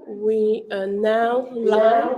We are now live.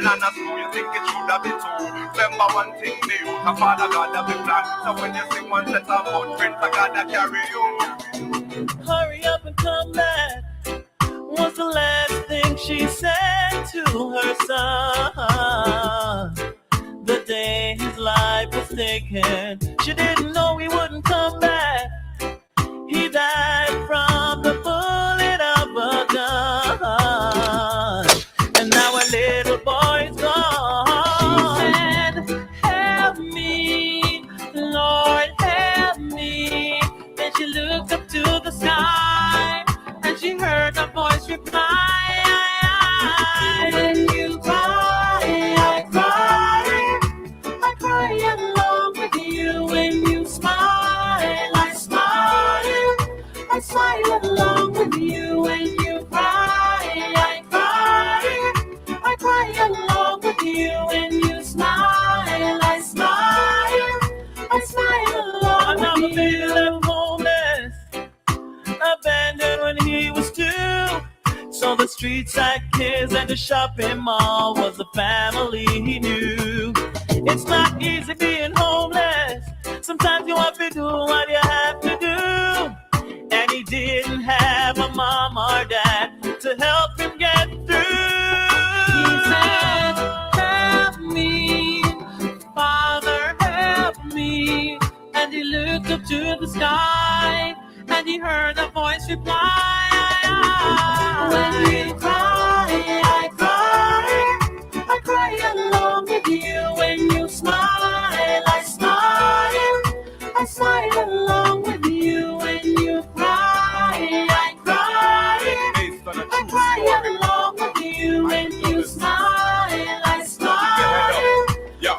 and a school, you think it should have been two. Remember one thing, the youth, a father God have the plan. So when you sing one set of footprints, I gotta carry you. Hurry up and come back was the last thing she said to her son. The day his life was taken, she didn't know he wouldn't come back. He died from the bullet of a gun, and now a little boy's gone. She said, help me, Lord, help me. Then she looked up to the sky, and she heard a voice reply, when you cry, I cry. I cry along with you. When you smile, I smile. I smile along with you. When you cry, I cry. I cry along with you. When you smile, I smile. I smile along with you. Another baby left homeless, abandoned when he was 2. So the street side kids and the shopping mall was the family he knew. It's not easy being homeless. Sometimes you have to do what you have to do. And he didn't have a mom or dad to help him get through. He said, help me, Father, help me. And he looked up to the sky, and he heard a voice reply, when you cry, I cry. I cry along with you. When you smile, I smile. I smile along with you. When you cry, I cry. I cry along with you. When you smile, I smile.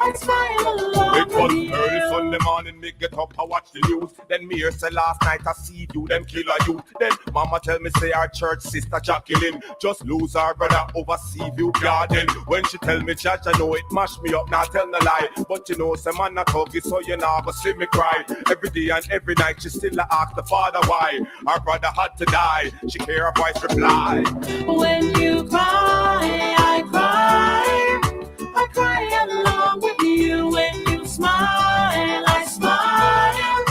I smile along with you. Early Sunday morning, me get up, I watch the news. Then me hear say last night I see you, them kill a youth. Then mama tell me say our church sister Jacqueline just lose our brother over Seaview Garden. When she tell me church, I know it mash me up, not tell no lie. But you know, say man not talk it, so you never see me cry. Every day and every night she still ask the father why our brother had to die. She hear a voice reply, when you cry, I cry. I cry along with you. When you smile, I smile.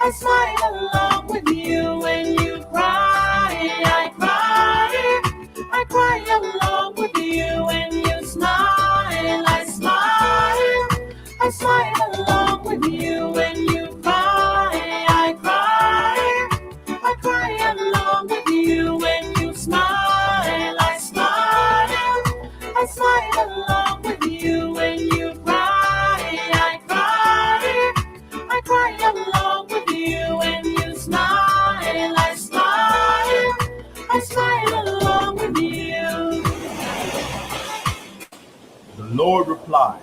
I smile along with you. When you cry, I cry. I cry along with you. When you smile, I smile. I smile along with you. When you cry, I cry. I cry along with you. When you smile, I smile. I smile along with you. When you cry, I cry. I cry along with you. When you smile, I smile. I smile along with you. the Lord replied,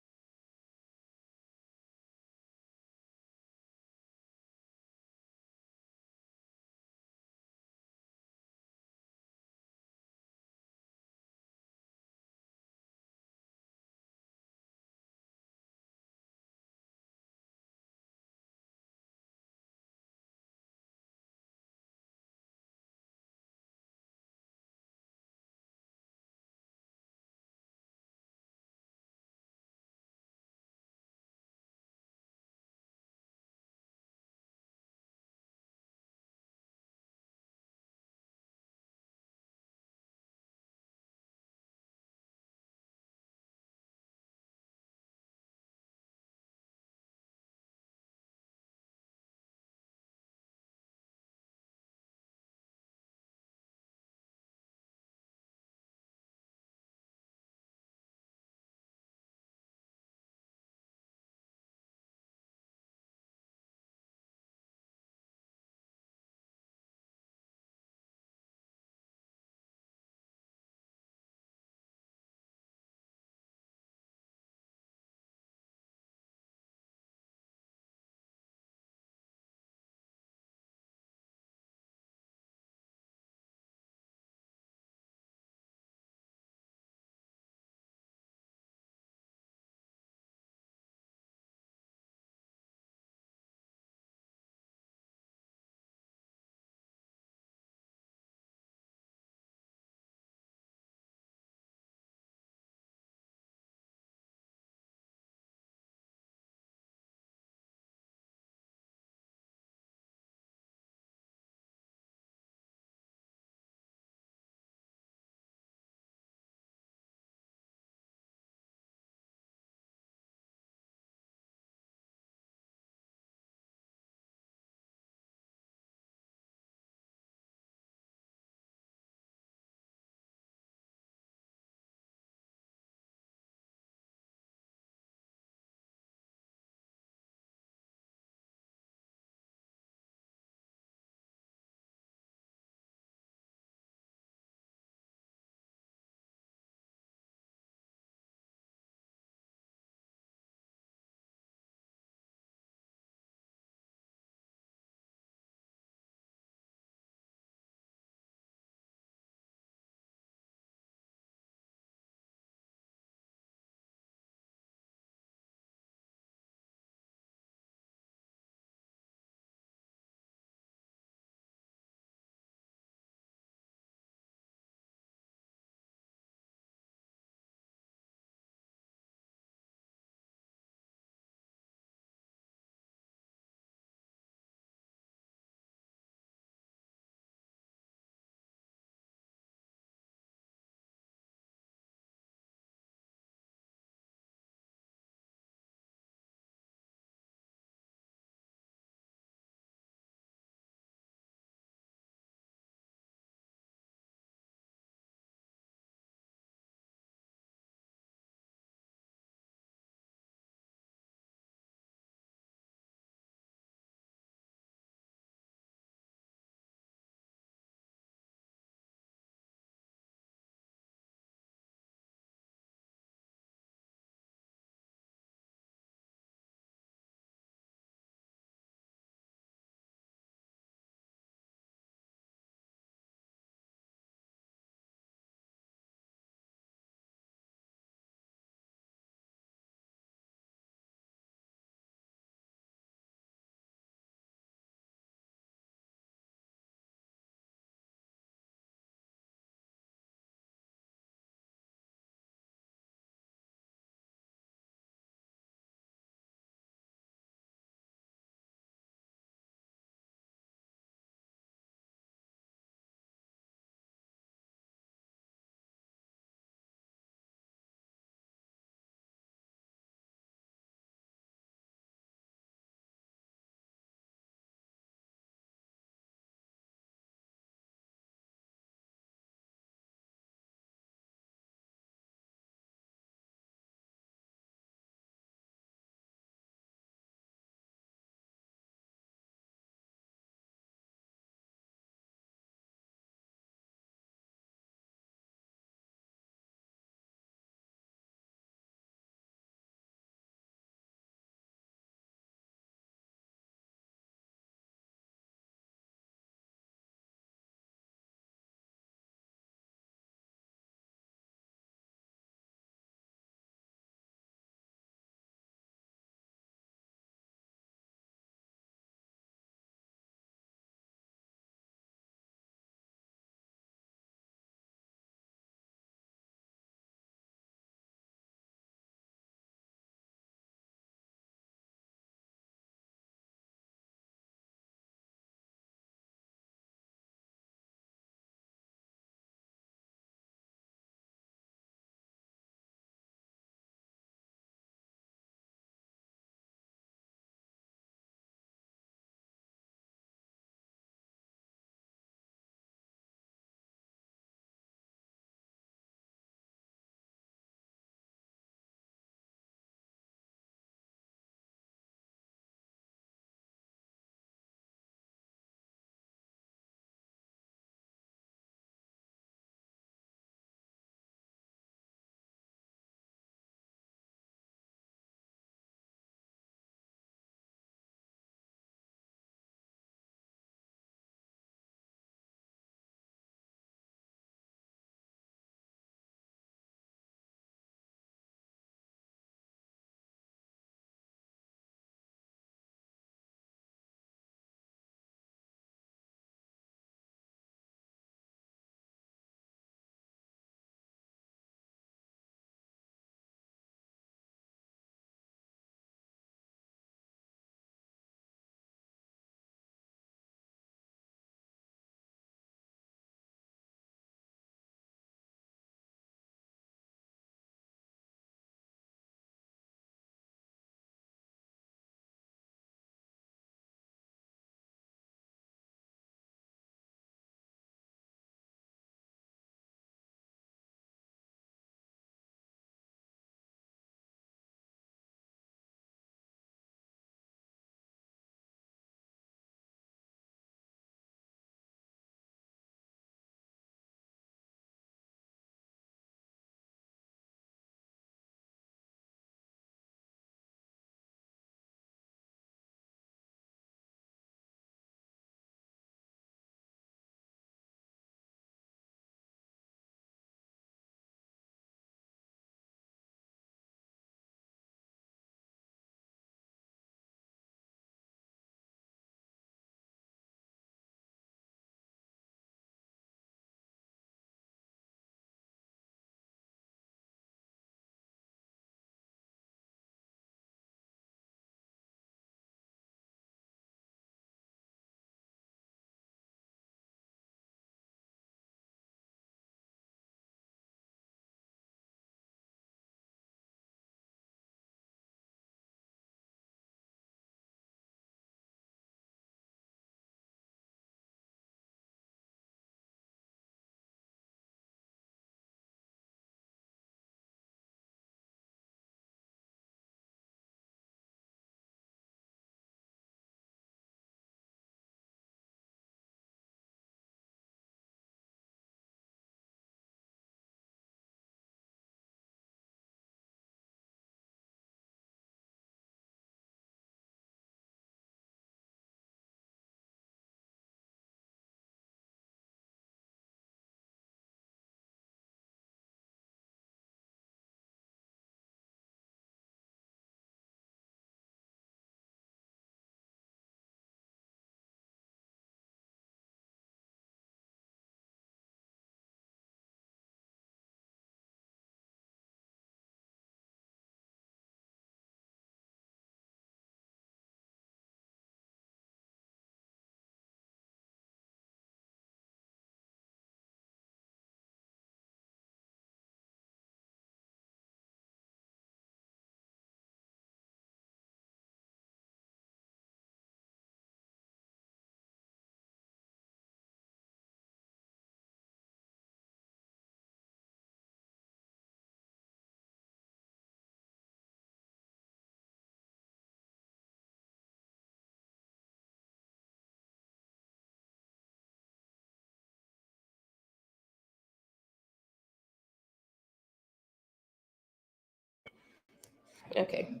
Okay.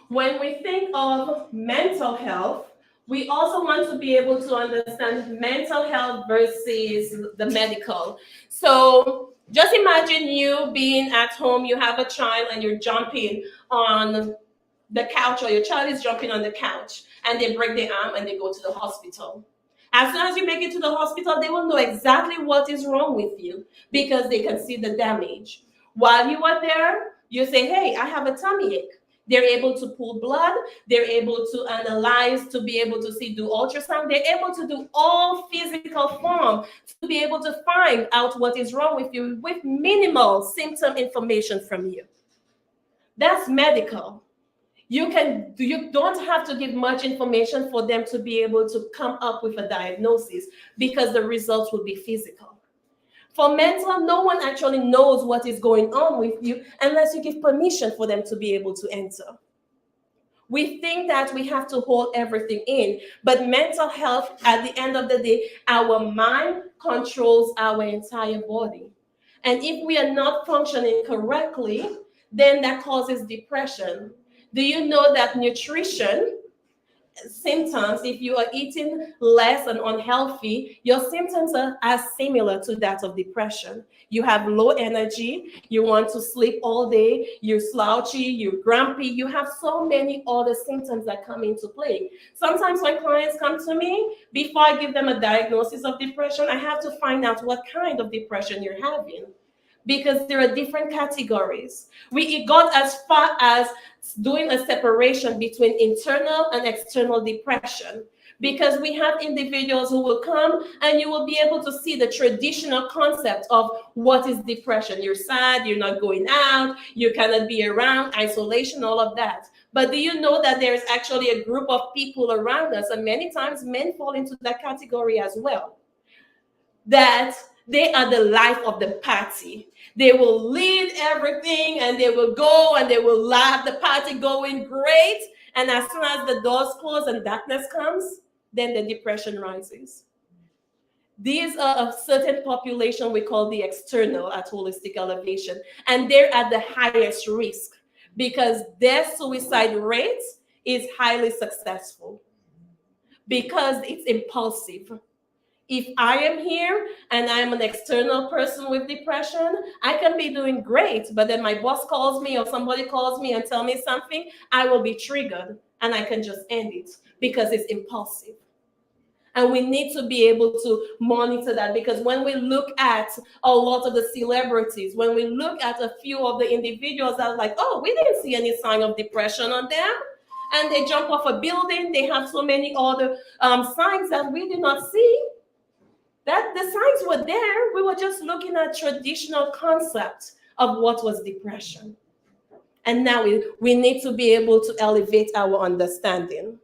When we think of mental health, we also want to be able to understand mental health versus the medical. So just imagine you being at home, you have a child and you're jumping on the couch, or your child is jumping on the couch and they break their arm and they go to the hospital. As soon as you make it to the hospital, they will know exactly what is wrong with you because they can see the damage. While you are there, you say, hey, I have a tummy ache. They're able to pull blood. They're able to analyze, to be able to see, do ultrasound. They're able to do all physical form to be able to find out what is wrong with you with minimal symptom information from you. That's medical. You don't have to give much information for them to be able to come up with a diagnosis because the results will be physical. For mental, no one actually knows what is going on with you unless you give permission for them to be able to enter. We think that we have to hold everything in, but mental health, at the end of the day, our mind controls our entire body. And if we are not functioning correctly, then that causes depression. Do you know that nutrition symptoms, if you are eating less and unhealthy, your symptoms are as similar to that of depression. You have low energy, you want to sleep all day, you're slouchy, you're grumpy, you have so many other symptoms that come into play. Sometimes when clients come to me, before I give them a diagnosis of depression, I have to find out what kind of depression you're having, because there are different categories. We got as far as doing a separation between internal and external depression, because we have individuals who will come and you will be able to see the traditional concept of what is depression. You're sad, you're not going out, you cannot be around, isolation, all of that. But do you know that there's actually a group of people around us, and many times men fall into that category as well, that they are the life of the party. They will lead everything and they will go and they will laugh, the party going great. And as soon as the doors close and darkness comes, then the depression rises. These are a certain population we call the external at Holistic Elevation. And they're at the highest risk because their suicide rate is highly successful because it's impulsive. If I am here and I'm an external person with depression, I can be doing great, but then my boss calls me or somebody calls me and tell me something, I will be triggered and I can just end it because it's impulsive. And we need to be able to monitor that, because when we look at a lot of the celebrities, when we look at a few of the individuals that are like, oh, we didn't see any sign of depression on them, and they jump off a building, they have so many other signs that we did not see. That the signs were there. We were just looking at traditional concepts of what was depression. And now we need to be able to elevate our understanding.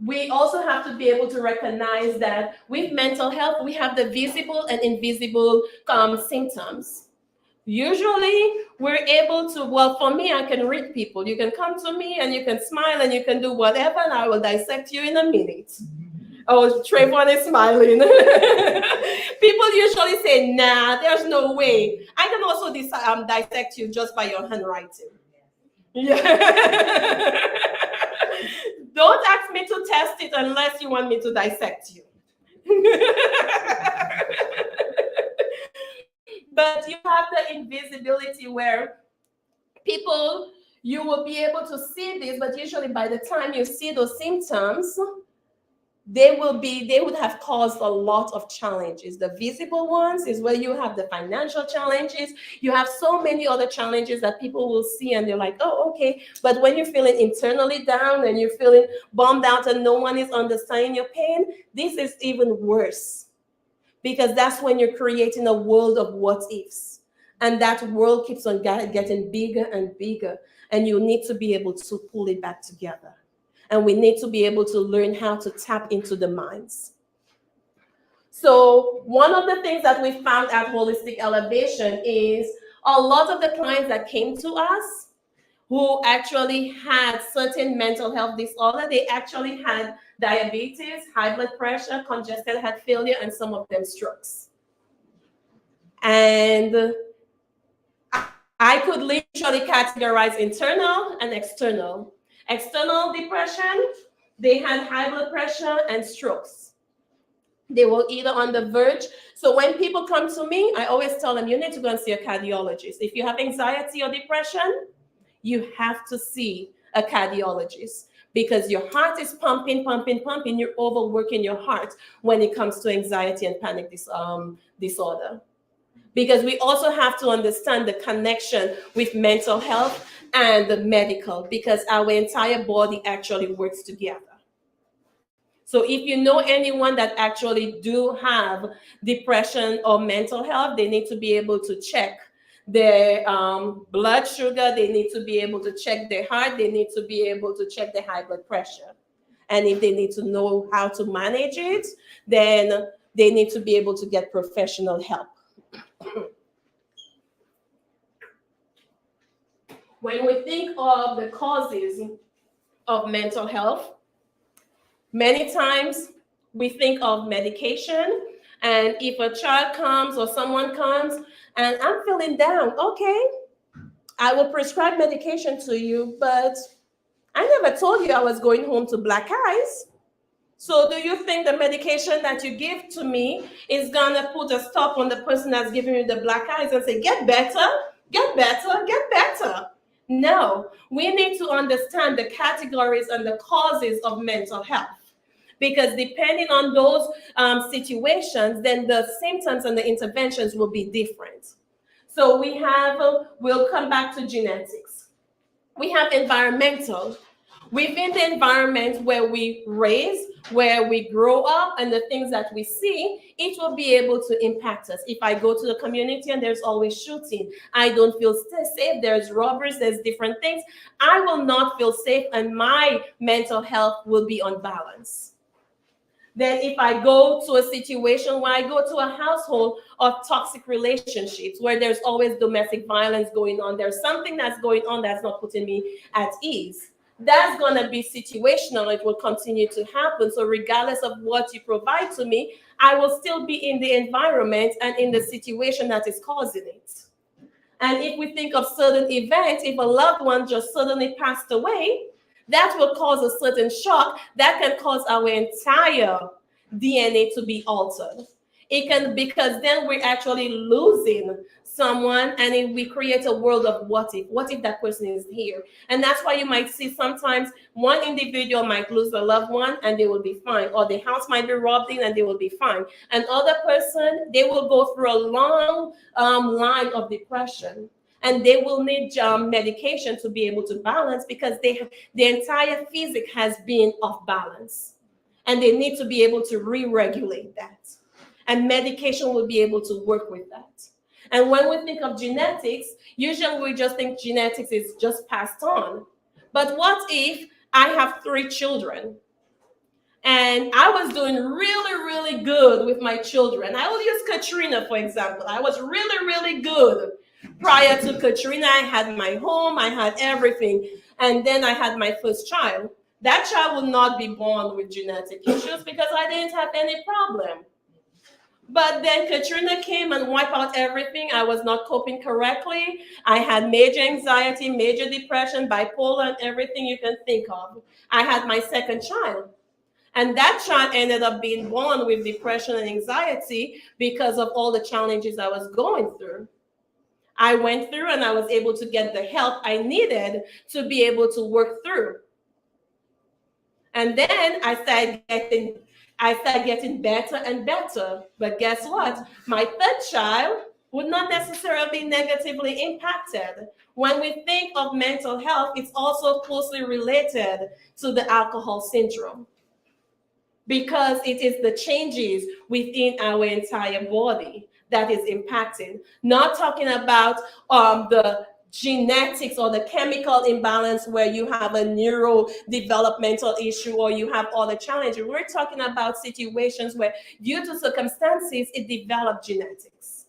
We also have to be able to recognize that with mental health, we have the visible and invisible symptoms. Usually we're able to, well, for me, I can read people. You can come to me and you can smile and you can do whatever, and I will dissect you in a minute. Oh, Trayvon is smiling. People usually say, nah, there's no way. I can also dissect you just by your handwriting. Yeah. Don't ask me to test it unless you want me to dissect you. But you have the invisibility where people, you will be able to see this, but usually by the time you see those symptoms, they would have caused a lot of challenges. The visible ones is where you have the financial challenges. You have so many other challenges that people will see and they're like, oh, okay. But when you're feeling internally down and you're feeling bummed out and no one is understanding your pain, this is even worse, because that's when you're creating a world of what ifs. And that world keeps on getting bigger and bigger. And you need to be able to pull it back together. And we need to be able to learn how to tap into the minds. So one of the things that we found at Holistic Elevation is a lot of the clients that came to us who actually had certain mental health disorder, they actually had diabetes, high blood pressure, congested heart failure, and some of them strokes. And I could literally categorize internal and external. External depression, they had high blood pressure and strokes. They were either on the verge. So when people come to me, I always tell them, you need to go and see a cardiologist. If you have anxiety or depression, you have to see a cardiologist because your heart is pumping, pumping, pumping. You're overworking your heart when it comes to anxiety and panic disorder. Because we also have to understand the connection with mental health and the medical, because our entire body actually works together. So if you know anyone that actually do have depression or mental health, they need to be able to check their blood sugar, they need to be able to check their heart, they need to be able to check their high blood pressure. And if they need to know how to manage it, then they need to be able to get professional help. When we think of the causes of mental health, many times we think of medication, and if a child comes or someone comes and I'm feeling down, okay, I will prescribe medication to you, but I never told you I was going home to black eyes. So do you think the medication that you give to me is gonna put a stop on the person that's giving you the black eyes and say, get better, get better, get better? No, we need to understand the categories and the causes of mental health. Because depending on those situations, then the symptoms and the interventions will be different. So we have, we'll come back to genetics. We have environmental. Within the environment where we raise, where we grow up, and the things that we see, it will be able to impact us. If I go to the community and there's always shooting, I don't feel safe, there's robbers, there's different things, I will not feel safe and my mental health will be unbalanced. Then if I go to a situation where I go to a household of toxic relationships, where there's always domestic violence going on, there's something that's going on that's not putting me at ease. That's going to be situational. It will continue to happen. So regardless of what you provide to me, I will still be in the environment and in the situation that is causing it. And if we think of certain events, if a loved one just suddenly passed away, that will cause a certain shock that can cause our entire DNA to be altered. It can, because then we're actually losing someone, and if we create a world of what if that person is here. And that's why you might see sometimes one individual might lose a loved one and they will be fine, or the house might be robbed in and they will be fine. Another person, they will go through a long line of depression, and they will need medication to be able to balance, because the entire physic has been off balance, and they need to be able to re-regulate that. And medication will be able to work with that. And when we think of genetics, usually we just think genetics is just passed on. But what if I have 3 children and I was doing really, really good with my children? I will use Katrina, for example. I was really, really good. Prior to Katrina, I had my home, I had everything. And then I had my first child. That child will not be born with genetic issues because I didn't have any problem. But then Katrina came and wiped out everything. I was not coping correctly. I had major anxiety, major depression, bipolar, and everything you can think of. I had my second child. And that child ended up being born with depression and anxiety because of all the challenges I was going through. I went through and I was able to get the help I needed to be able to work through. And then I started getting better and better. But guess what? My third child would not necessarily be negatively impacted. When we think of mental health, it's also closely related to the alcohol syndrome, because it is the changes within our entire body that is impacting. Not talking about the genetics or the chemical imbalance where you have a neurodevelopmental issue or you have other challenges. We're talking about situations where due to circumstances, it developed genetics.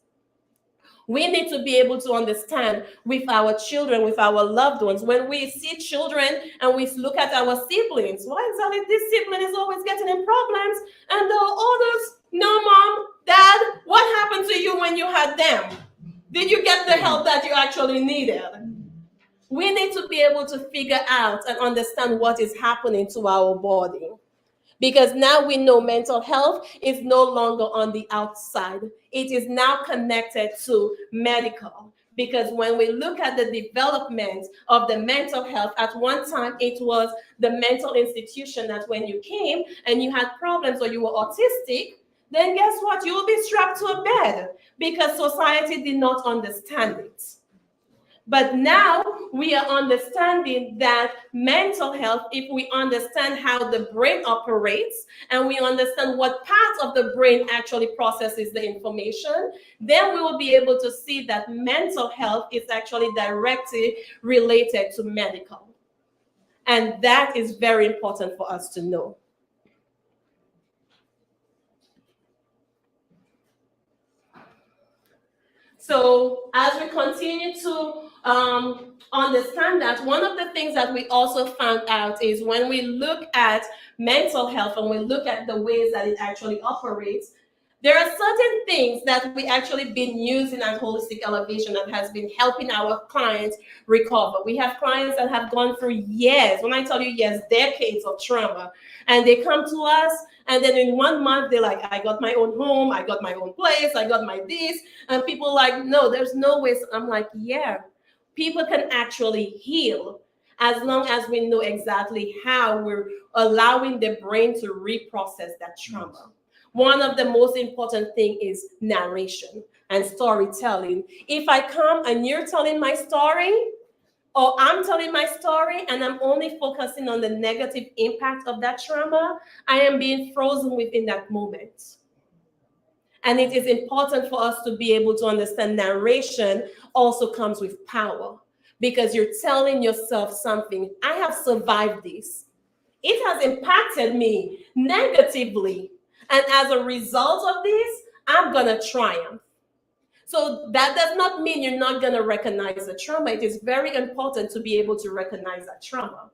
We need to be able to understand with our children, with our loved ones, when we see children and we look at our siblings, why exactly this sibling is always getting in problems and the others, no, mom, dad, what happened to you when you had them? Did you get the help that you actually needed? We need to be able to figure out and understand what is happening to our body. Because now we know mental health is no longer on the outside. It is now connected to medical. Because when we look at the development of the mental health, at one time it was the mental institution that when you came and you had problems or you were autistic, then guess what? You will be strapped to a bed because society did not understand it. But now we are understanding that mental health, if we understand how the brain operates and we understand what part of the brain actually processes the information, then we will be able to see that mental health is actually directly related to medical. And that is very important for us to know. So as we continue to understand that, one of the things that we also found out is when we look at mental health and we look at the ways that it actually operates, there are certain things that we actually been using at Holistic Elevation that has been helping our clients recover. We have clients that have gone through years, when I tell you years, decades of trauma, and they come to us and then in 1 month they're like, I got my own home, I got my own place, I got my this, and people are like, no, there's no way. So I'm like, yeah, people can actually heal as long as we know exactly how we're allowing the brain to reprocess that trauma. One of the most important things is narration and storytelling. If I come and you're telling my story, or I'm telling my story and I'm only focusing on the negative impact of that trauma, I am being frozen within that moment. And it is important for us to be able to understand narration also comes with power, because you're telling yourself something. I have survived this. It has impacted me negatively. And as a result of this, I'm going to triumph. So that does not mean you're not going to recognize the trauma. It is very important to be able to recognize that trauma.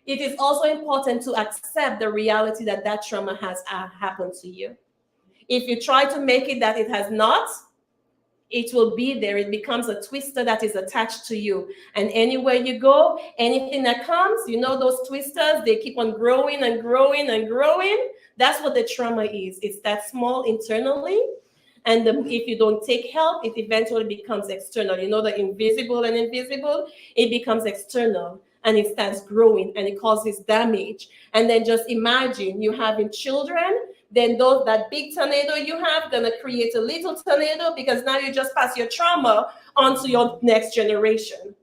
It is also important to accept the reality that that trauma has happened to you. If you try to make it that it has not, it will be there. It becomes a twister that is attached to you. And anywhere you go, anything that comes, you know, those twisters, they keep on growing and growing and growing. That's what the trauma is. It's that small internally. And if you don't take help, it eventually becomes external. You know, the invisible, it becomes external and it starts growing and it causes damage. And then just imagine you having children, then that big tornado you have gonna create a little tornado, because now you just pass your trauma onto your next generation.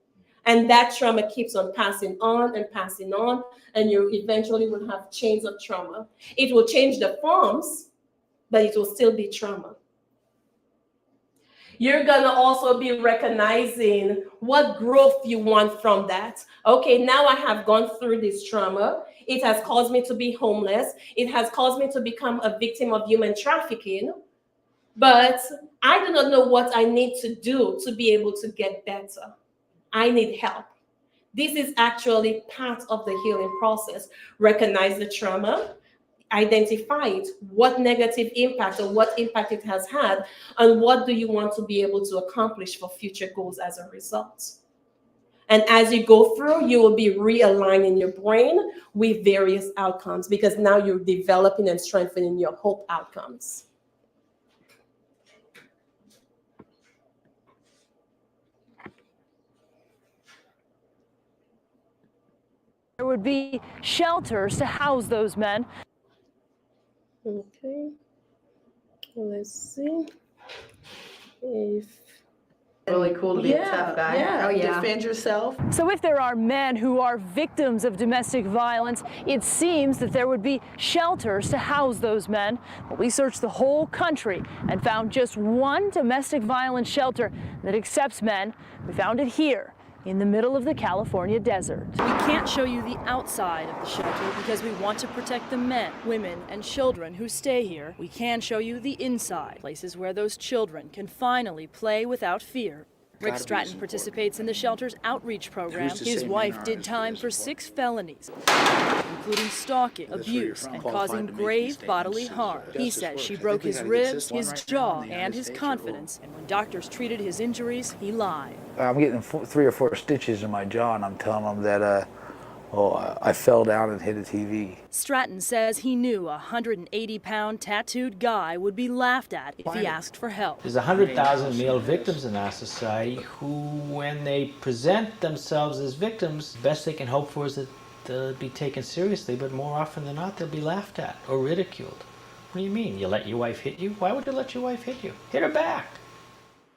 And that trauma keeps on passing on and passing on, and you eventually will have chains of trauma. It will change the forms, but it will still be trauma. You're gonna also be recognizing what growth you want from that. Okay, now I have gone through this trauma. It has caused me to be homeless. It has caused me to become a victim of human trafficking. But I do not know what I need to do to be able to get better. I need help. This is actually part of the healing process. Recognize the trauma, identify it, what negative impact or what impact it has had, and what do you want to be able to accomplish for future goals as a result. And as you go through, you will be realigning your brain with various outcomes, because now you're developing and strengthening your hope outcomes. There would be shelters to house those men. Okay, let's see if really cool to be a tough guy. Yeah. Oh, yeah. Defend yourself. So if there are men who are victims of domestic violence, it seems that there would be shelters to house those men. But we searched the whole country and found just one domestic violence shelter that accepts men. We found it here in the middle of the California desert. We can't show you the outside of the shelter because we want to protect the men, women, and children who stay here. We can show you the inside, places where those children can finally play without fear. Rick Stratton participates in the shelter's outreach program. His wife did time for 6 felonies, including stalking, abuse, and causing grave bodily harm. He says she broke his ribs, his jaw, and his confidence, and when doctors treated his injuries, he lied. I'm getting 3 or 4 stitches in my jaw, and I'm telling them that I fell down and hit a TV. Stratton says he knew a 180-pound tattooed guy would be laughed at if he asked for help. There's 100,000 male victims in our society who, when they present themselves as victims, the best they can hope for is that they'll be taken seriously, but more often than not, they'll be laughed at or ridiculed. What do you mean? You let your wife hit you? Why would you let your wife hit you? Hit her back.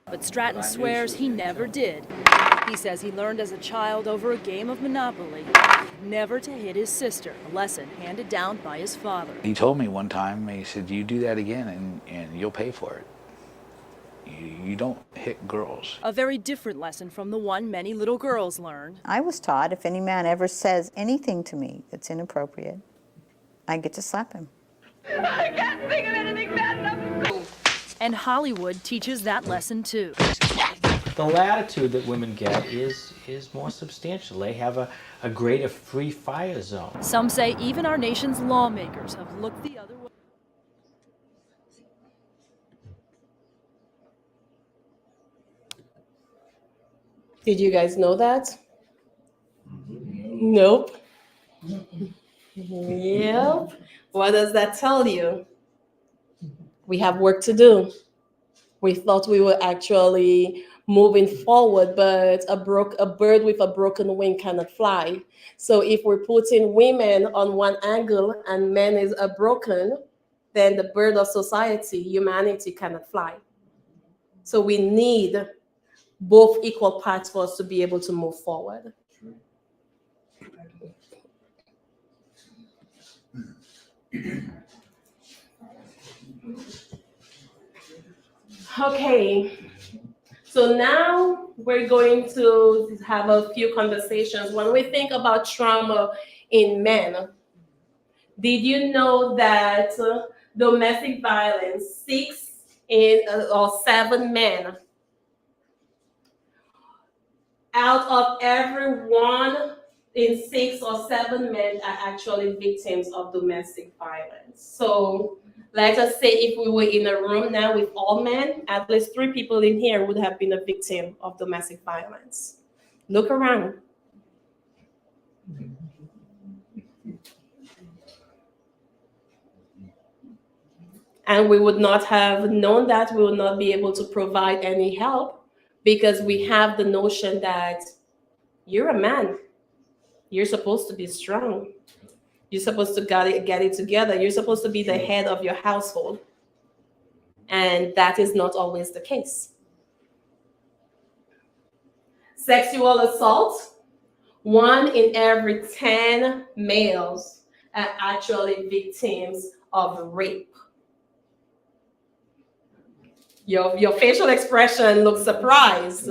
But Stratton swears he never did. He says he learned as a child over a game of Monopoly never to hit his sister, a lesson handed down by his father. He told me one time, he said, you do that again and you'll pay for it. You don't hit girls. A very different lesson from the one many little girls learned. I was taught if any man ever says anything to me that's inappropriate, I get to slap him. I can't think of anything bad enough. And Hollywood teaches that lesson too. The latitude that women get is more substantial. They have a greater free fire zone. Some say even our nation's lawmakers have looked the other way. Did you guys know that? Nope. Yep. What does that tell you? We have work to do. We thought we were actually moving forward, but a bird with a broken wing cannot fly. So if we're putting women on one angle and men is broken, then the bird of society, humanity, cannot fly. So we need both equal parts for us to be able to move forward. Okay, so now we're going to have a few conversations. When we think about trauma in men, did you know that domestic violence, 6 or 7 men out of every 1 in 6 or 7 men are actually victims of domestic violence? So let us say if we were in a room now with all men, at least 3 people in here would have been a victim of domestic violence. Look around. And we would not have known that, we would not be able to provide any help because we have the notion that you're a man. You're supposed to be strong. You're supposed to get it together. You're supposed to be the head of your household. And that is not always the case. Sexual assault, 1 in every 10 males are actually victims of rape. Your facial expression looks surprised.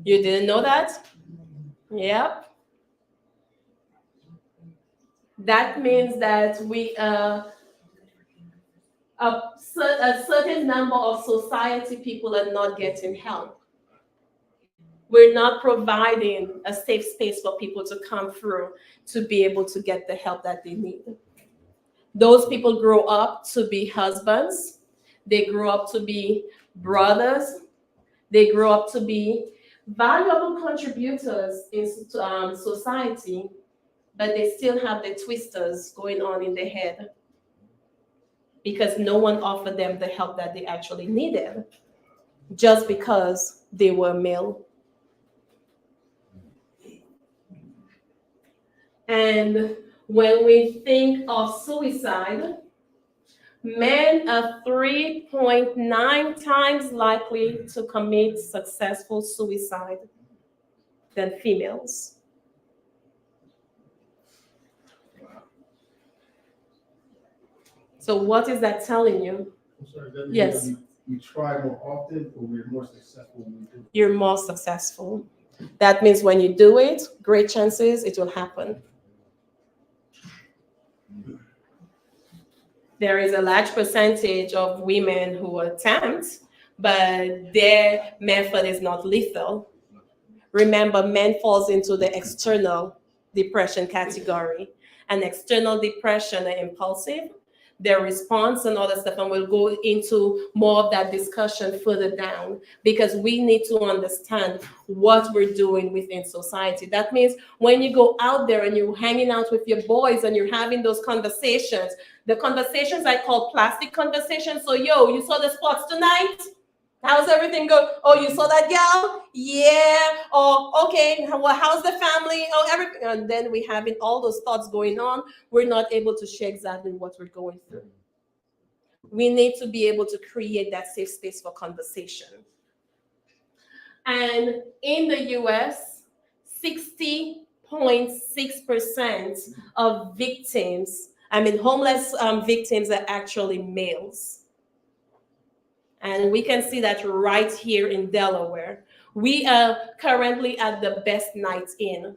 You didn't know that? Yep. That means that a certain number of society people are not getting help. We're not providing a safe space for people to come through to be able to get the help that they need. Those people grow up to be husbands. They grow up to be brothers. They grow up to be valuable contributors in society, but they still have the twisters going on in their head because no one offered them the help that they actually needed just because they were male. And when we think of suicide, men are 3.9 times likely to commit successful suicide than females. So what is that telling you? I'm sorry, that means Yes. we try more often, or we're more successful when we do it. You're more successful. That means when you do it, great chances it will happen. There is a large percentage of women who attempt, but their method is not lethal. Remember, men falls into the external depression category. And external depression are impulsive, their response and all that stuff, and we'll go into more of that discussion further down, because we need to understand what we're doing within society. That means when you go out there and you're hanging out with your boys and you're having those conversations, the conversations I call plastic conversations. So, yo, you saw the sports tonight? How's everything go? Oh, you saw that gal? Yeah. Oh, okay. Well, how's the family? Oh, everything. And then we having all those thoughts going on. We're not able to share exactly what we're going through. We need to be able to create that safe space for conversation. And in the US, 60.6% of victims, homeless victims are actually males. And we can see that right here in Delaware. We are currently at the Best Night Inn.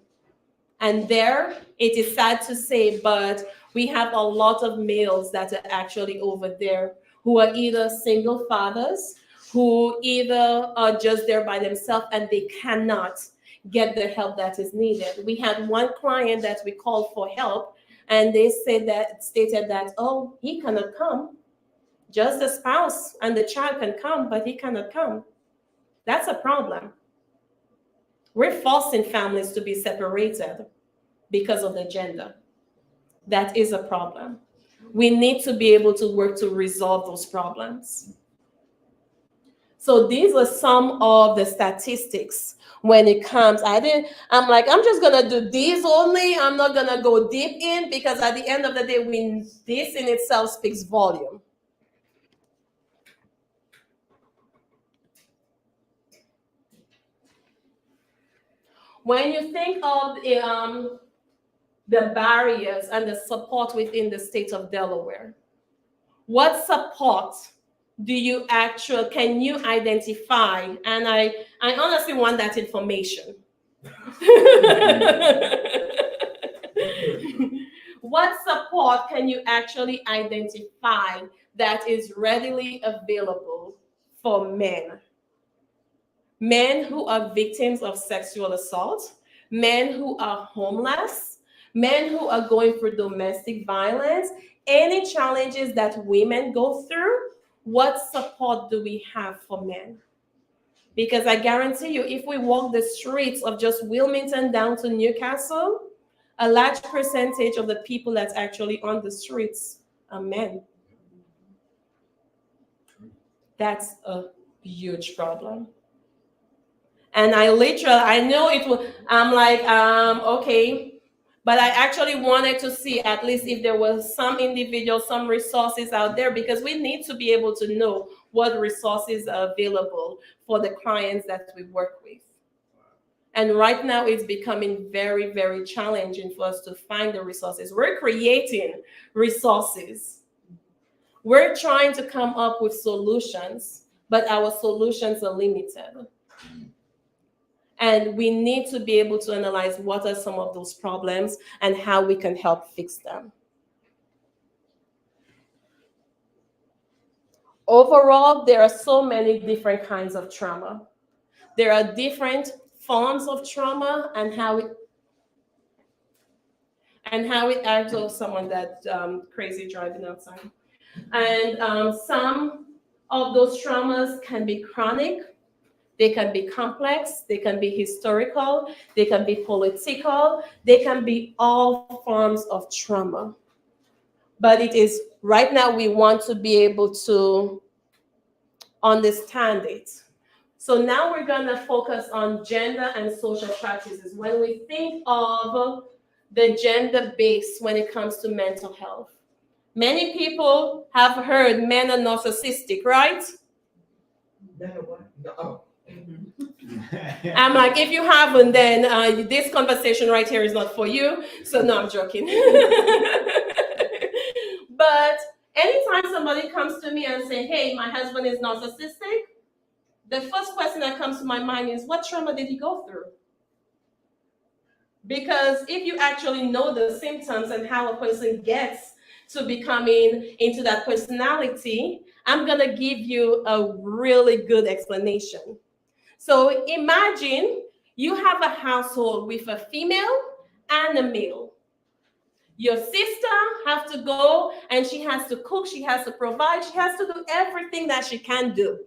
And there, it is sad to say, but we have a lot of males that are actually over there who are either single fathers, who either are just there by themselves and they cannot get the help that is needed. We had one client that we called for help, and they stated that, oh, he cannot come. Just the spouse and the child can come, but he cannot come. That's a problem. We're forcing families to be separated because of the gender. That is a problem. We need to be able to work to resolve those problems. So these are some of the statistics when it comes. I'm just gonna do these only. I'm not gonna go deep in, because at the end of the day, this in itself speaks volume. When you think of the barriers and the support within the state of Delaware, what support can you identify? And I honestly want that information. What support can you actually identify that is readily available for men? Men who are victims of sexual assault, men who are homeless, men who are going through domestic violence, any challenges that women go through, what support do we have for men? Because I guarantee you, if we walk the streets of just Wilmington down to Newcastle, a large percentage of the people that's actually on the streets are men. That's a huge problem. And I know it will, I'm like, okay. But I actually wanted to see at least if there was some individual, some resources out there, because we need to be able to know what resources are available for the clients that we work with. And right now it's becoming very, very challenging for us to find the resources. We're creating resources. We're trying to come up with solutions, but our solutions are limited. And we need to be able to analyze what are some of those problems and how we can help fix them. Overall, there are so many different kinds of trauma. There are different forms of trauma and how it acts on someone that's crazy driving outside. And some of those traumas can be chronic. They can be complex, they can be historical, they can be political, they can be all forms of trauma. But it is, right now, we want to be able to understand it. So now we're going to focus on gender and social practices. When we think of the gender base when it comes to mental health, many people have heard men are narcissistic, right? No. I'm like, if you haven't, then this conversation right here is not for you. So no, I'm joking. But anytime somebody comes to me and say, hey, my husband is narcissistic, the first question that comes to my mind is, what trauma did he go through? Because if you actually know the symptoms and how a person gets to becoming into that personality, I'm going to give you a really good explanation. So imagine you have a household with a female and a male. Your sister has to go and she has to cook, she has to provide, she has to do everything that she can do.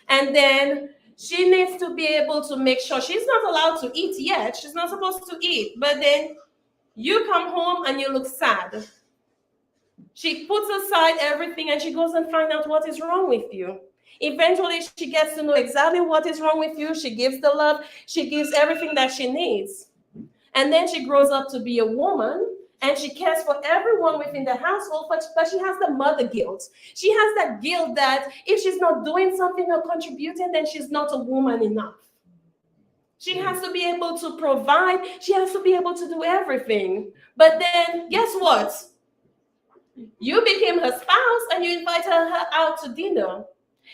And then she needs to be able to make sure she's not allowed to eat yet. She's not supposed to eat. But then you come home and you look sad. She puts aside everything and she goes and finds out what is wrong with you. Eventually, she gets to know exactly what is wrong with you. She gives the love. She gives everything that she needs. And then she grows up to be a woman and she cares for everyone within the household, but she has the mother guilt. She has that guilt that if she's not doing something or contributing, then she's not a woman enough. She has to be able to provide. She has to be able to do everything. But then, guess what? You became her spouse and you invited her out to dinner.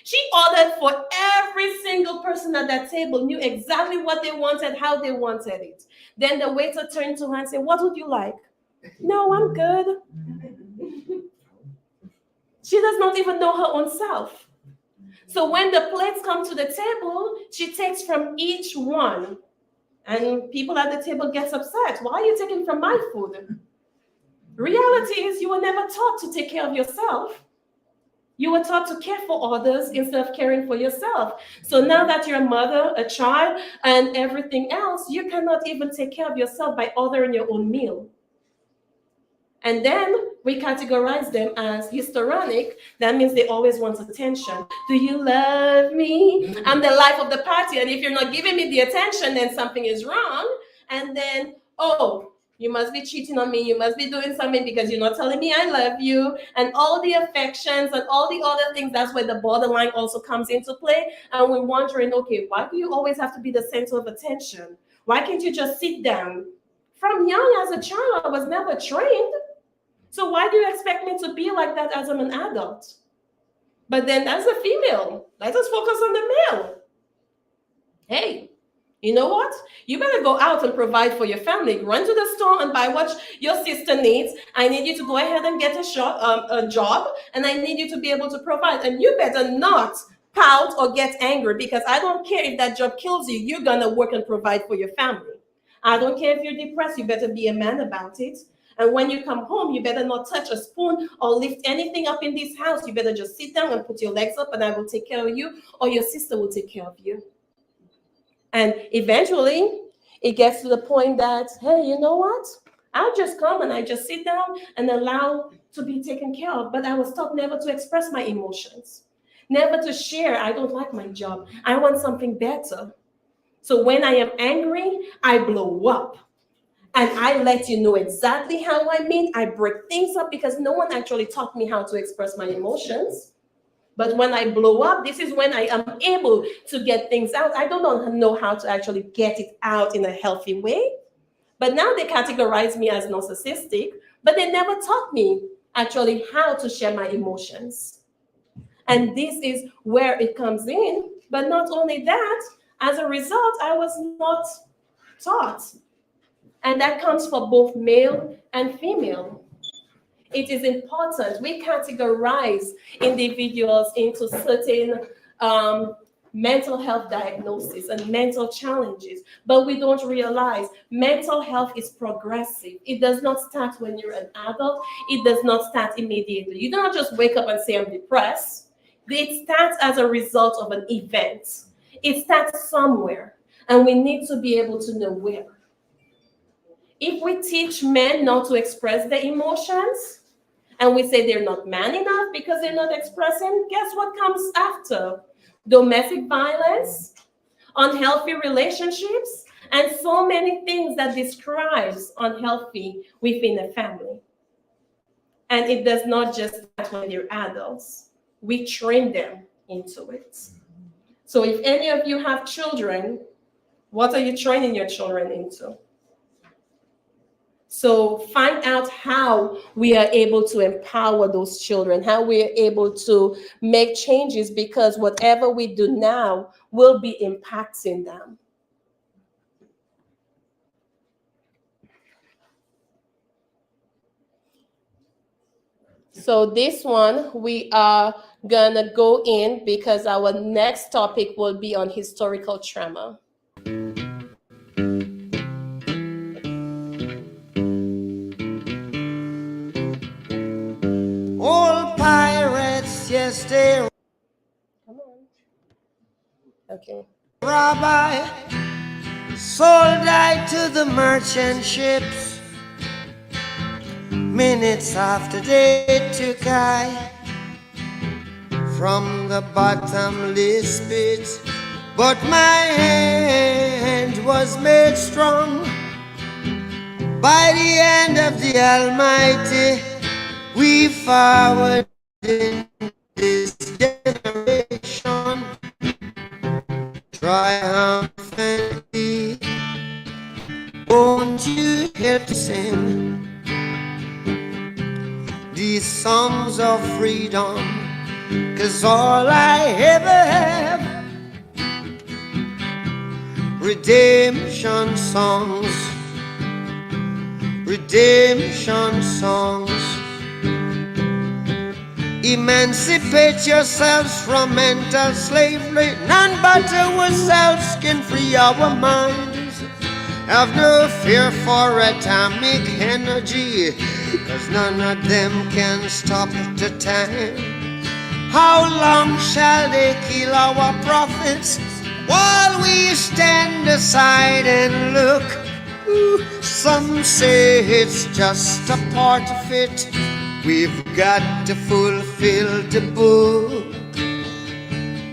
She ordered for every single person at that table, knew exactly what they wanted, how they wanted it. Then the waiter turned to her and said, "What would you like?" "No, I'm good." She does not even know her own self. So when the plates come to the table, she takes from each one. And people at the table get upset. "Why are you taking from my food?" Reality is you were never taught to take care of yourself. You were taught to care for others instead of caring for yourself. So now that you're a mother, a child, and everything else, you cannot even take care of yourself by ordering your own meal. And then we categorize them as histrionic. That means they always want attention. "Do you love me? I'm the life of the party. And if you're not giving me the attention, then something is wrong." And then, "Oh, you must be cheating on me. You must be doing something because you're not telling me I love you." And all the affections and all the other things, that's where the borderline also comes into play. And we're wondering, okay, why do you always have to be the center of attention? Why can't you just sit down? From young as a child, I was never trained. So why do you expect me to be like that as I'm an adult? But then as a female, let us focus on the male. Hey, you know what? You better go out and provide for your family. Run to the store and buy what your sister needs. I need you to go ahead and get a job, and I need you to be able to provide. And you better not pout or get angry, because I don't care if that job kills you. You're going to work and provide for your family. I don't care if you're depressed. You better be a man about it. And when you come home, you better not touch a spoon or lift anything up in this house. You better just sit down and put your legs up, and I will take care of you, or your sister will take care of you. And eventually, it gets to the point that, hey, you know what? I'll just come and I just sit down and allow to be taken care of. But I was taught never to express my emotions, never to share. I don't like my job. I want something better. So when I am angry, I blow up. And I let you know exactly how I mean. I break things up because no one actually taught me how to express my emotions. But when I blow up, this is when I am able to get things out. I don't know how to actually get it out in a healthy way. But now they categorize me as narcissistic, but they never taught me actually how to share my emotions. And this is where it comes in. But not only that, as a result, I was not taught. And that comes for both male and female. It is important. We categorize individuals into certain mental health diagnoses and mental challenges, but we don't realize mental health is progressive. It does not start when you're an adult. It does not start immediately. You don't just wake up and say, "I'm depressed." It starts as a result of an event. It starts somewhere, and we need to be able to know where. If we teach men not to express their emotions, and we say they're not man enough because they're not expressing, guess what comes after? Domestic violence, unhealthy relationships, and so many things that describes unhealthy within a family. And it does not just start when they're adults. We train them into it. So if any of you have children, what are you training your children into? So find out how we are able to empower those children, how we are able to make changes, because whatever we do now will be impacting them. So this one we are gonna go in because our next topic will be on historical trauma. All pirates, yes, they Come on. Okay. rabbi sold I to the merchant ships. Minutes after they took I from the bottomless pit, but my hand was made strong by the hand of the Almighty. We forward in this generation triumphantly. Won't you help to sing these songs of freedom? 'Cause all I ever have, redemption songs, redemption songs. Emancipate yourselves from mental slavery. None but ourselves can free our minds. Have no fear for atomic energy, 'cause none of them can stop the time. How long shall they kill our prophets while we stand aside and look? Ooh, some say it's just a part of it. We've got to fulfill the book.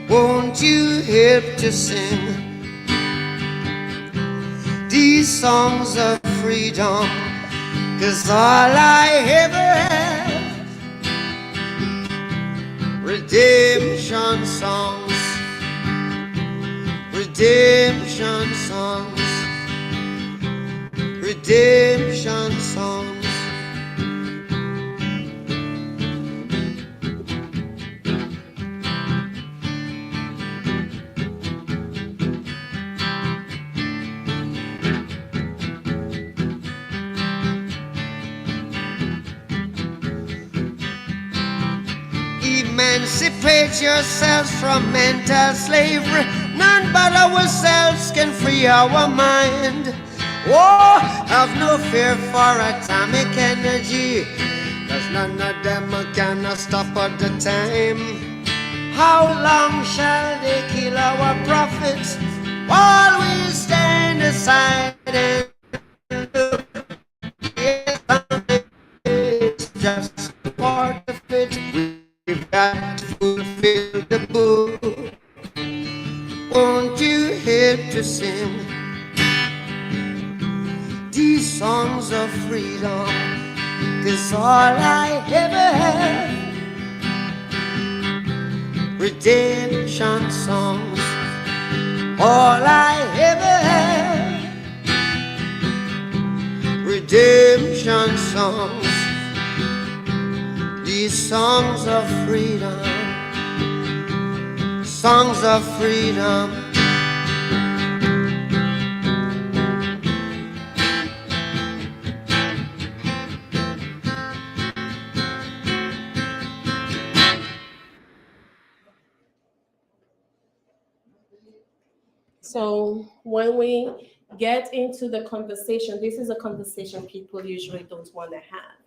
Won't you help to sing these songs of freedom? 'Cause all I ever have, redemption songs, redemption songs, redemption songs. Emancipate yourselves from mental slavery. None but ourselves can free our mind. Oh, have no fear for atomic energy, 'cause none of them can stop at the time. How long shall they kill our prophets while we stand aside and look? Yes, it's just a part of it. We've got to fulfill the book. Won't you help to sing these songs of freedom? 'Cause all I ever have, redemption songs. All I ever have, redemption songs. These songs of freedom, songs of freedom. So when we get into the conversation, this is a conversation people usually don't want to have,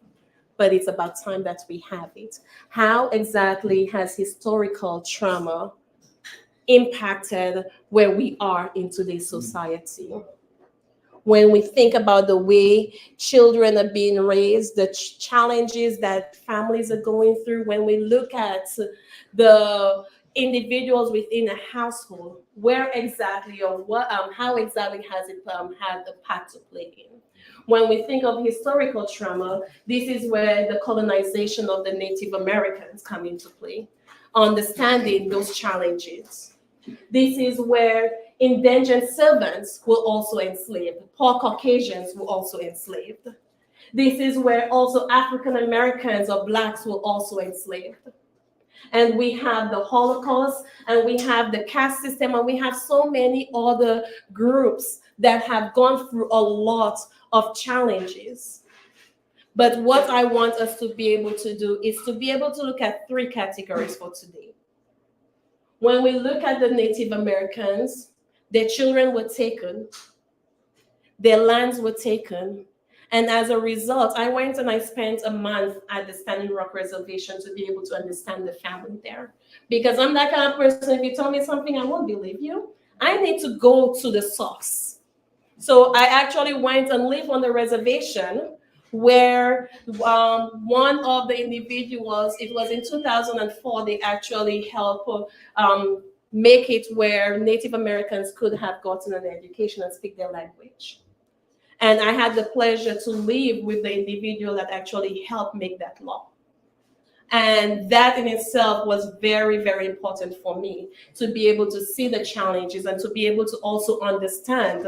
but it's about time that we have it. How exactly has historical trauma impacted where we are in today's society? When we think about the way children are being raised, the challenges that families are going through, when we look at the individuals within a household, where exactly or what, how exactly has it had a part to play in? When we think of historical trauma, this is where the colonization of the Native Americans come into play, understanding those challenges. This is where indentured servants were also enslaved. Poor Caucasians were also enslaved. This is where also African Americans or Blacks were also enslaved. And we have the Holocaust, and we have the caste system, and we have so many other groups that have gone through a lot of challenges. But what I want us to be able to do is to be able to look at three categories for today. When we look at the Native Americans, their children were taken, their lands were taken, and as a result, I went and I spent a month at the Standing Rock Reservation to be able to understand the family there. Because I'm that kind of person, if you tell me something, I won't believe you. I need to go to the source. So I actually went and lived on the reservation where one of the individuals, it was in 2004, they actually helped make it where Native Americans could have gotten an education and speak their language. And I had the pleasure to live with the individual that actually helped make that law. And that in itself was very, very important for me to be able to see the challenges and to be able to also understand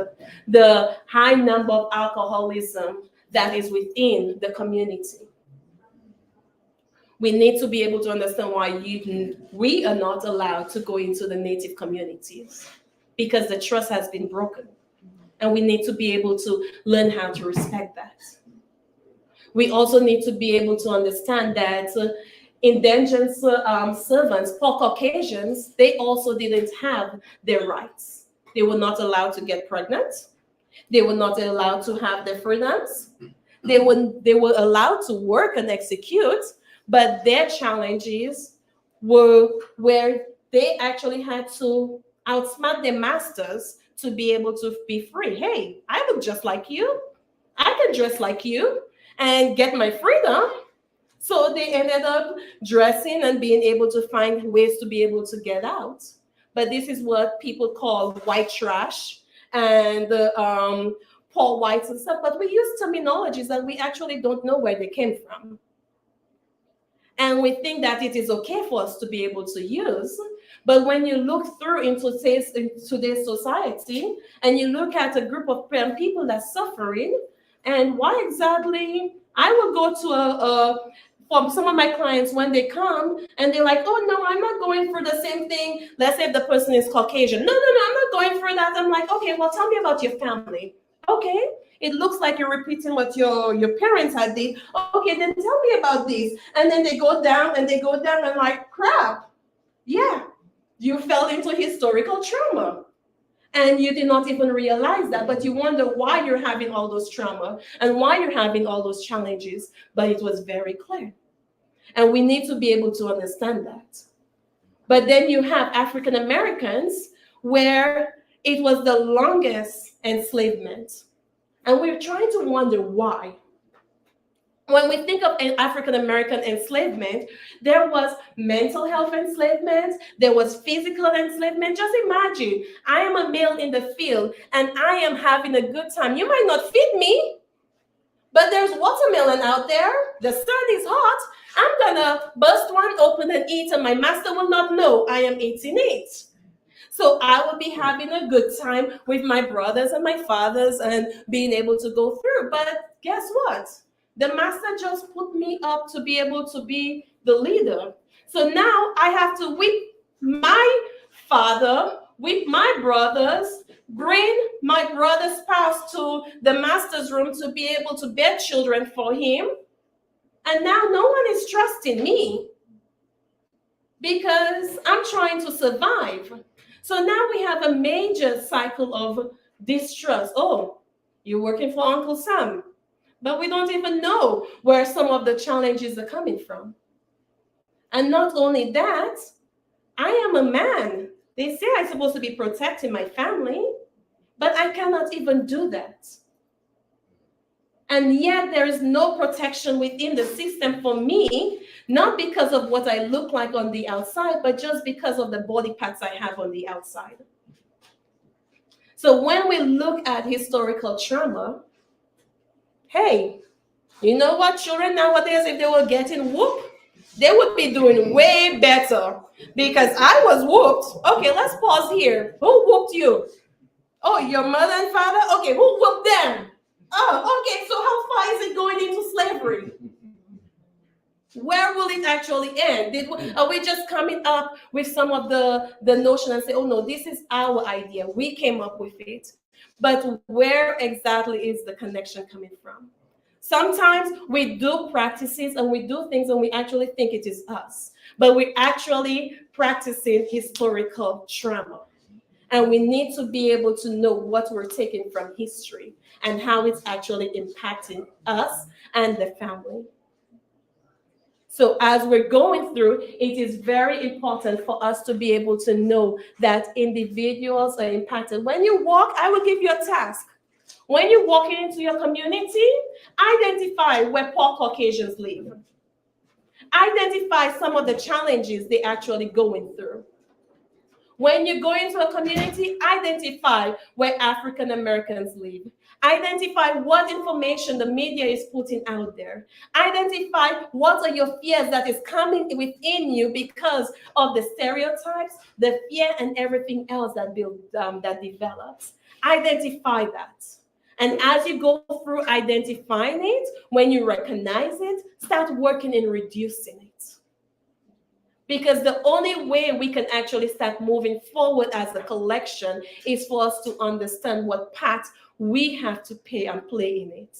the high number of alcoholism that is within the community. We need to be able to understand why we are not allowed to go into the Native communities because the trust has been broken. And we need to be able to learn how to respect that. We also need to be able to understand that indentured servants, for Caucasians, they also didn't have their rights. They were not allowed to get pregnant. They were not allowed to have their freedoms. They were allowed to work and execute, but their challenges were where they actually had to outsmart their masters to be able to be free. Hey, I look just like you. I can dress like you and get my freedom. So they ended up dressing and being able to find ways to be able to get out. But this is what people call white trash and poor whites and stuff. But we use terminologies that we actually don't know where they came from. And we think that it is okay for us to be able to use. But when you look through into today's society and you look at a group of people that's suffering, and why exactly I will go to for some of my clients when they come and they're like, oh no, I'm not going for the same thing. Let's say if the person is Caucasian. No, I'm not going for that. I'm like, okay, well, tell me about your family. Okay, it looks like you're repeating what your parents had did. Okay, then tell me about this. And then they go down and like, crap. Yeah, you fell into historical trauma. And you did not even realize that, but you wonder why you're having all those trauma and why you're having all those challenges, but it was very clear. And we need to be able to understand that. But then you have African Americans where it was the longest enslavement. And we're trying to wonder why. When we think of African American enslavement, there was mental health enslavement, there was physical enslavement. Just imagine, I am a male in the field and I am having a good time. You might not feed me, but there's watermelon out there. The sun is hot. I'm gonna bust one open and eat, and my master will not know I am eating it. So I will be having a good time with my brothers and my fathers and being able to go through. But guess what? The master just put me up to be able to be the leader. So now I have to whip my father, whip my brothers, bring my brother's spouse to the master's room to be able to bear children for him. And now no one is trusting me because I'm trying to survive. So now we have a major cycle of distrust. Oh, you're working for Uncle Sam. But we don't even know where some of the challenges are coming from. And not only that, I am a man. They say I'm supposed to be protecting my family, but I cannot even do that. And yet there is no protection within the system for me, not because of what I look like on the outside, but just because of the body parts I have on the outside. So when we look at historical trauma, hey, you know what? Children nowadays, if they were getting whooped, they would be doing way better because I was whooped. Okay, let's pause here. Who whooped you? Oh, your mother and father? Okay, who whooped them? Oh, okay, so how far is it going into slavery? Where will it actually end? Are we just coming up with some of the notion and say, oh no, this is our idea. We came up with it. But where exactly is the connection coming from? Sometimes we do practices and we do things and we actually think it is us, but we're actually practicing historical trauma. And we need to be able to know what we're taking from history and how it's actually impacting us and the family. So as we're going through, it is very important for us to be able to know that individuals are impacted. When you walk, I will give you a task. When you're walking into your community, identify where poor Caucasians live. Identify some of the challenges they're actually going through. When you go into a community, identify where African Americans live. Identify what information the media is putting out there. Identify what are your fears that is coming within you because of the stereotypes, the fear, and everything else that develops. Identify that. And as you go through identifying it, when you recognize it, start working in reducing it. Because the only way we can actually start moving forward as a collection is for us to understand what part we have to pay and play in it.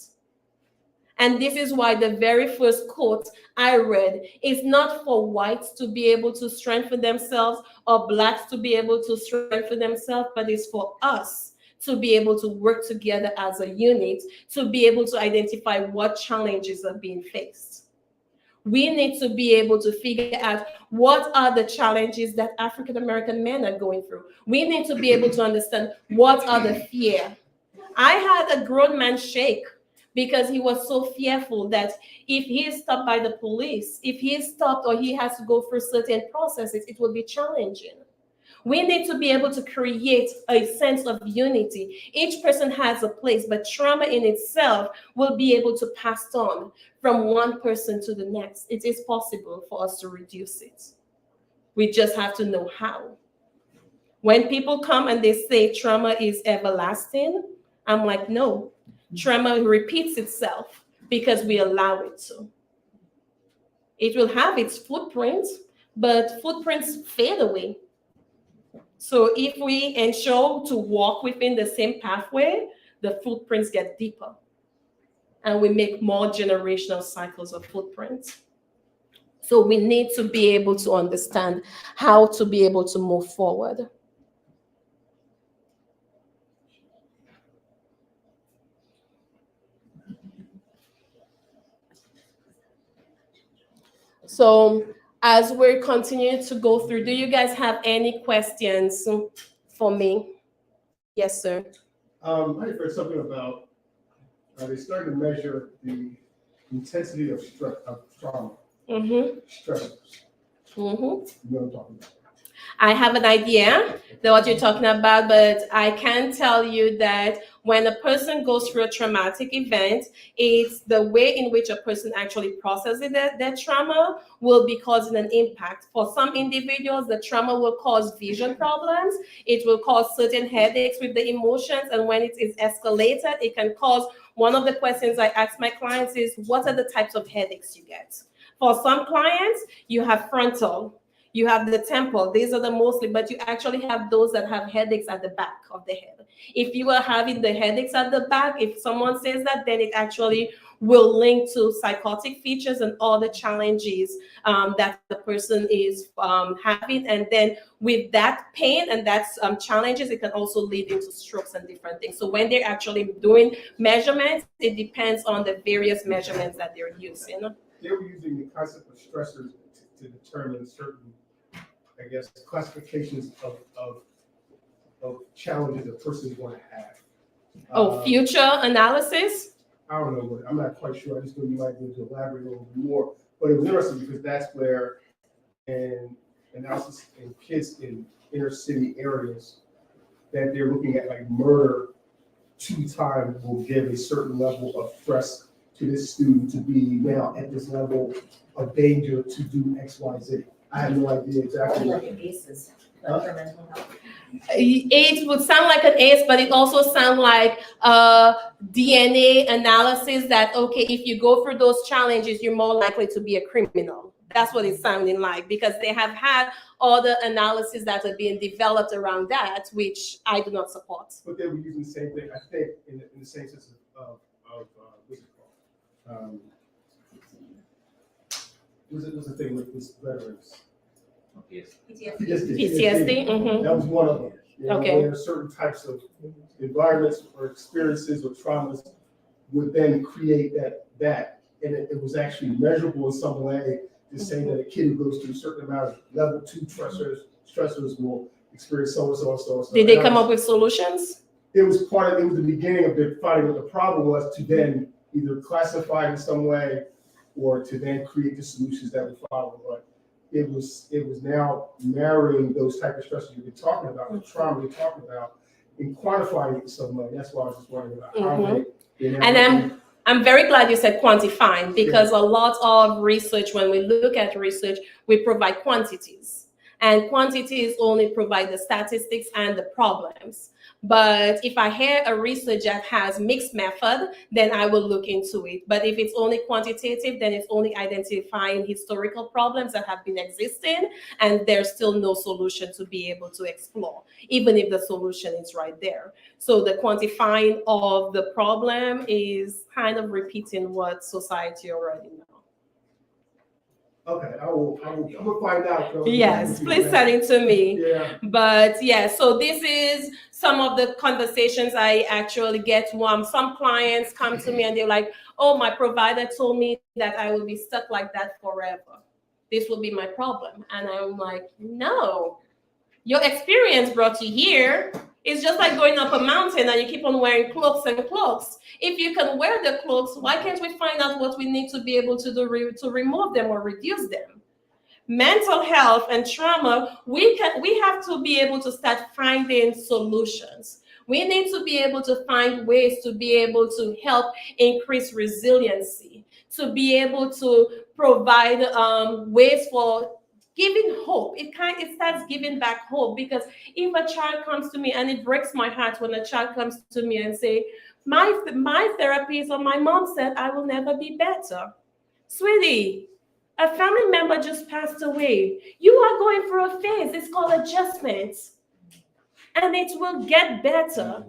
And this is why the very first quote I read is not for whites to be able to strengthen themselves or blacks to be able to strengthen themselves, but it's for us to be able to work together as a unit, to be able to identify what challenges are being faced. We need to be able to figure out what are the challenges that African American men are going through. We need to be able to understand what are the fear. I had a grown man shake because he was so fearful that if he is stopped by the police, if he is stopped or he has to go through certain processes, it will be challenging. We need to be able to create a sense of unity. Each person has a place, but trauma in itself will be able to pass on from one person to the next. It is possible for us to reduce it. We just have to know how. When people come and they say trauma is everlasting, I'm like, no, trauma repeats itself because we allow it to. It will have its footprints, but footprints fade away. So if we ensure to walk within the same pathway, the footprints get deeper. And we make more generational cycles of footprints. So we need to be able to understand how to be able to move forward. So as we're continuing to go through, do you guys have any questions for me? Yes, sir. I've heard something about they started to measure the intensity of trauma. Mm-hmm. Stressors. Mm-hmm. You know what I'm talking about. I have an idea that what you're talking about, but I can tell you that when a person goes through a traumatic event, it's the way in which a person actually processes their trauma will be causing an impact. For some individuals, the trauma will cause vision problems. It will cause certain headaches with the emotions. And when it is escalated, it can cause, one of the questions I ask my clients is, what are the types of headaches you get? For some clients, you have frontal. You have the temple. These are the mostly, but you actually have those that have headaches at the back of the head. If you are having the headaches at the back, if someone says that, then it actually will link to psychotic features and all the challenges that the person is having. And then with that pain and that challenges, it can also lead into strokes and different things. So when they're actually doing measurements, it depends on the various measurements that they're using. They were using the concept of stressors to determine certain, I guess, classifications of challenges a person is going to have. Future analysis? I don't know I'm not quite sure. I just know you might be able to elaborate a little bit more. But it was interesting because that's where an analysis in kids in inner city areas that they're looking at, like murder 2 times will give a certain level of stress to this student to be now at this level of danger to do X, Y, Z. I have no idea exactly. Like ACEs, like for mental health. It would sound like an ACE, but it also sounds like DNA analysis that, okay, if you go through those challenges, you're more likely to be a criminal. That's what it's sounding like, because they have had all the analysis that are being developed around that, which I do not support. But they were using the same thing, I think, in the same sense of what's it called? was the thing with this veterans? PTSD. PTSD. Mm-hmm. That was one of them. You know, Okay. where certain types of environments or experiences or traumas would then create that, and it was actually measurable in some way to say that a kid who goes through a certain amount of level 2 stressors will experience so and so and so and so. Did they come up with solutions? It was the beginning of the finding what the problem was, to then either classify in some way or to then create the solutions that would follow. But it was now marrying those type of stresses you've been talking about, the trauma you're talking about, and quantifying it in some way. That's why I was just wondering about how they And I'm very glad you said quantifying, because a lot of research, when we look at research, we provide quantities, and quantities only provide the statistics and the problems. But if I hear a research that has mixed method, then I will look into it. But if it's only quantitative, then it's only identifying historical problems that have been existing, and there's still no solution to be able to explore, even if the solution is right there. So the quantifying of the problem is kind of repeating what society already knows. Okay, I'm gonna find out. Yes, please send it to me. Yeah. But yeah, so this is some of the conversations I actually get. Some clients come to me and they're like, oh, my provider told me that I will be stuck like that forever. This will be my problem. And I'm like, no, your experience brought you here. It's just like going up a mountain and you keep on wearing cloaks and cloaks. If you can wear the cloaks, why can't we find out what we need to be able to do to remove them or reduce them? Mental health and trauma, we have to be able to start finding solutions. We need to be able to find ways to be able to help increase resiliency, to be able to provide ways for giving hope. It starts giving back hope, because if a child comes to me, and it breaks my heart when a child comes to me and say, my therapist or my mom said I will never be better. Sweetie, a family member just passed away. You are going through a phase. It's called adjustment, and it will get better.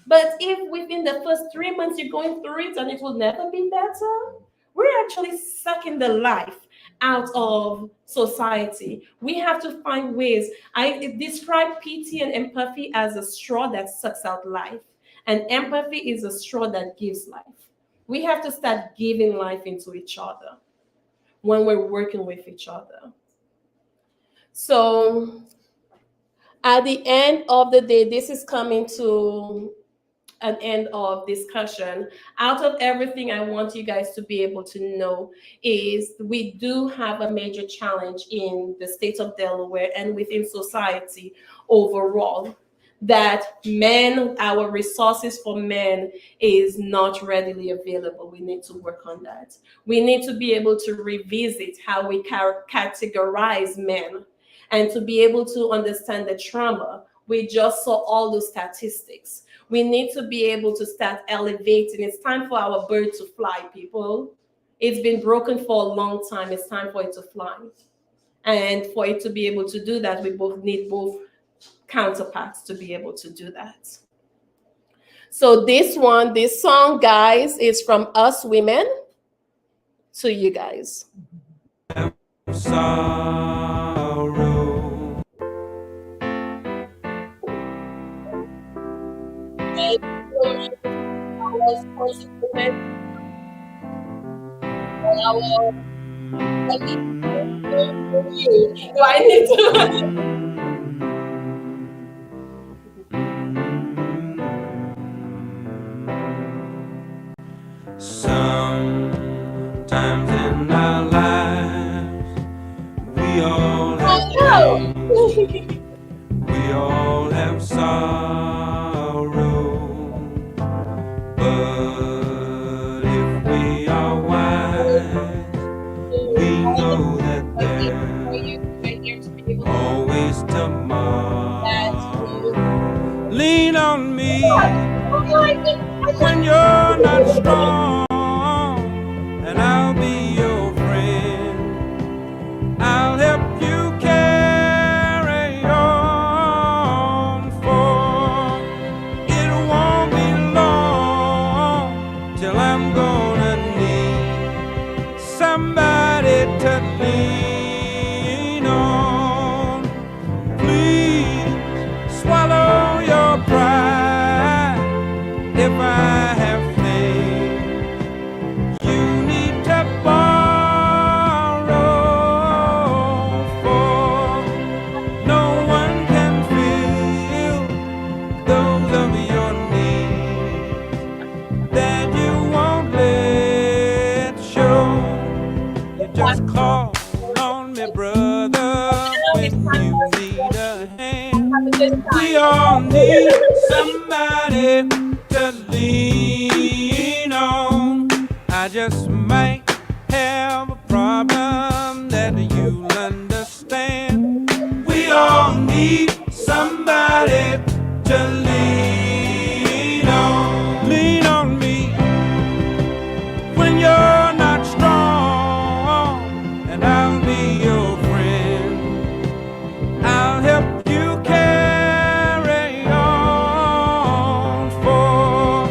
But if within the first 3 months you're going through it and it will never be better, we're actually sucking the life out of society. We have to find ways. I describe pity and empathy as a straw that sucks out life, and empathy is a straw that gives life. We have to start giving life into each other when we're working with each other. So at the end of the day, this is coming to an end of discussion. Out of everything I want you guys to be able to know is we do have a major challenge in the state of Delaware and within society overall, that men, our resources for men is not readily available. We need to work on that. We need to be able to revisit how we categorize men, and to be able to understand the trauma. We just saw all those statistics. We need to be able to start elevating. It's time for our bird to fly, people. It's been broken for a long time. It's time for it to fly. And for it to be able to do that, we both need both counterparts to be able to do that. So this song, guys, is from us women to you guys. Sorrow. Do I need to? Sometimes in our lives, we all have pain, we all have sorrow, but if we are wise, we know that there's always tomorrow. Lean on me when you're not strong, and I'll be your friend. I'll help you carry on, for it won't be long till I'm gonna need if I have faith. You need to borrow, for no one can fill those of your needs that you won't let show. You just call on me, brother, when you need a hand. We all need somebody to lean on. I just might have a problem that you'll understand. We all need somebody to lean on. Lean on me when you're not strong, and I'll be your friend. I'll help you carry on, for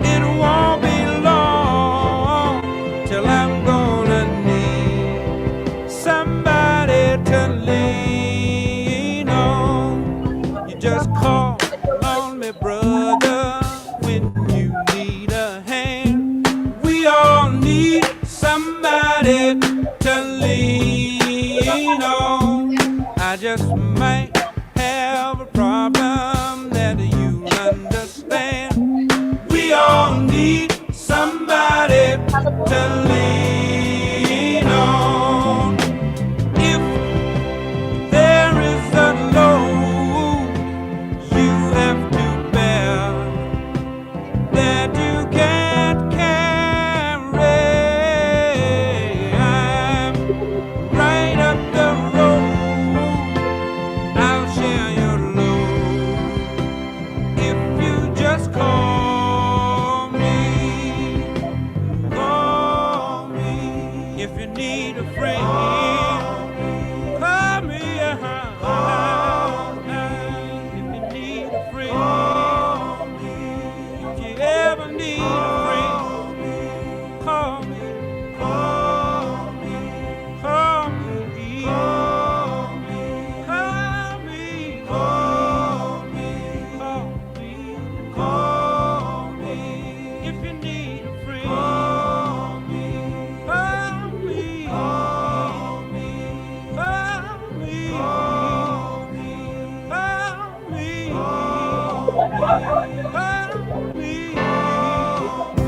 it won't be long till I'm gonna need somebody to lean on. You just call on me, brother, when you need a hand. We all need somebody to lean on. I just might have a problem that you'll understand. We all need somebody to lean on. If there is a load you have to bear that you can't carry, I'm right up the road. I'll share your load if you just call me. Call me if you need a friend. Call me if you need a friend. If you ever need a friend, call me. Call me. Call me. Call me. Call me. Call me. Call me. If you need a friend, call me. Call me. Call me. Call me. Call me. Call me.